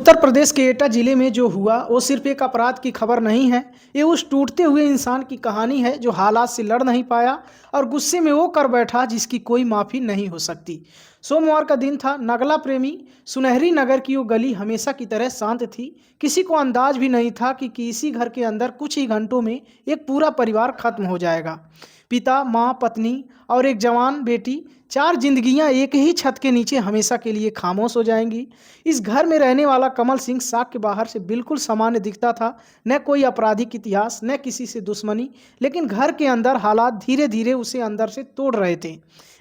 उत्तर प्रदेश के एटा जिले में जो हुआ वो सिर्फ एक अपराध की खबर नहीं है। ये उस टूटते हुए इंसान की कहानी है जो हालात से लड़ नहीं पाया और गुस्से में वो कर बैठा जिसकी कोई माफ़ी नहीं हो सकती। सोमवार का दिन था। नगला प्रेमी सुनहरी नगर की वो गली हमेशा की तरह शांत थी। किसी को अंदाज भी नहीं था कि इसी घर के अंदर कुछ ही घंटों में एक पूरा परिवार खत्म हो जाएगा। पिता, माँ, पत्नी और एक जवान बेटी, 4 जिंदगियां एक ही छत के नीचे हमेशा के लिए खामोश हो जाएंगी। इस घर में रहने वाला कमल सिंह साग के बाहर से बिल्कुल सामान्य दिखता था। न कोई आपराधिक इतिहास, न किसी से दुश्मनी, लेकिन घर के अंदर हालात धीरे धीरे उसे अंदर से तोड़ रहे थे।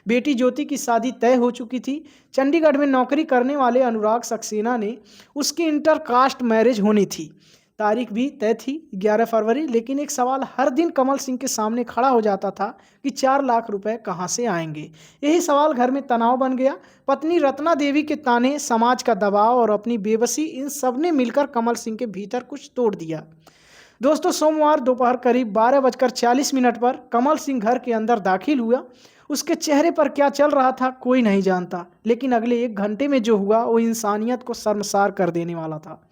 बेटी ज्योति की शादी तय हो चुकी थी। चंडीगढ़ में नौकरी करने वाले अनुराग सक्सेना ने उसकी इंटरकास्ट मैरिज होनी थी। तारीख भी तय थी 11 फरवरी। लेकिन एक सवाल हर दिन कमल सिंह के सामने खड़ा हो जाता था कि 4 लाख रुपए कहाँ से आएंगे। यही सवाल घर में तनाव बन गया। पत्नी रत्ना देवी के ताने, समाज का दबाव और अपनी बेबसी, इन सब ने मिलकर कमल सिंह के भीतर कुछ तोड़ दिया। दोस्तों, सोमवार दोपहर करीब 12:40 पर कमल सिंह घर के अंदर दाखिल हुआ। उसके चेहरे पर क्या चल रहा था कोई नहीं जानता, लेकिन अगले 1 घंटे में जो हुआ वो इंसानियत को शर्मसार कर देने वाला था।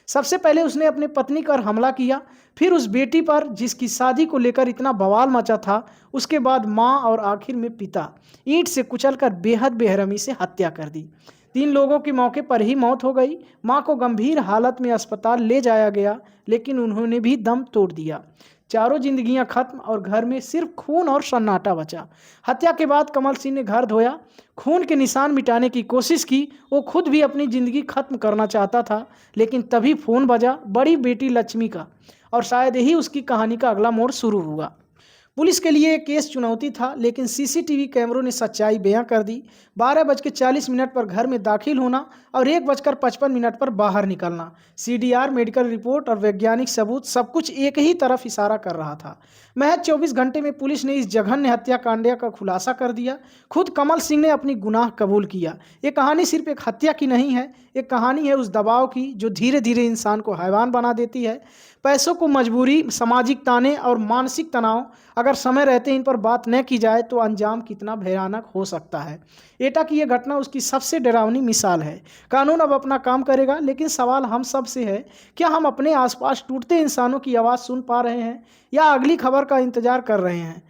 सबसे पहले उसने अपने पत्नी पर हमला किया, फिर उस बेटी पर जिसकी शादी को लेकर इतना बवाल मचा था, उसके बाद माँ और आखिर में पिता। ईंट से कुचलकर बेहद बेरहमी से हत्या कर दी। 3 लोगों की मौके पर ही मौत हो गई। माँ को गंभीर हालत में अस्पताल ले जाया गया, लेकिन उन्होंने भी दम तोड़ दिया। चारों जिंदगियां खत्म और घर में सिर्फ खून और सन्नाटा बचा। हत्या के बाद कमल सिंह ने घर धोया, खून के निशान मिटाने की कोशिश की। वो खुद भी अपनी ज़िंदगी खत्म करना चाहता था, लेकिन तभी फ़ोन बजा बड़ी बेटी लक्ष्मी का, और शायद यही उसकी कहानी का अगला मोड़ शुरू हुआ। पुलिस के लिए एक केस चुनौती था, लेकिन सीसीटीवी कैमरों ने सच्चाई बयां कर दी। 12:40 पर घर में दाखिल होना और 1:55 पर बाहर निकलना। सीडीआर, मेडिकल रिपोर्ट और वैज्ञानिक सबूत, सब कुछ एक ही तरफ इशारा कर रहा था। महज 24 घंटे में पुलिस ने इस जघन्य हत्याकांड का खुलासा कर दिया। खुद कमल सिंह ने अपनी गुनाह कबूल किया। ये कहानी सिर्फ एक हत्या की नहीं है, एक कहानी है उस दबाव की जो धीरे धीरे इंसान को हैवान बना देती है। पैसों को मजबूरी, सामाजिक ताने और मानसिक तनाव, अगर समय रहते इन पर बात न की जाए तो अंजाम कितना भयानक हो सकता है। एटा की यह घटना उसकी सबसे डरावनी मिसाल है। कानून अब अपना काम करेगा, लेकिन सवाल हम सब से है, क्या हम अपने आसपास टूटते इंसानों की आवाज़ सुन पा रहे हैं या अगली खबर का इंतजार कर रहे हैं।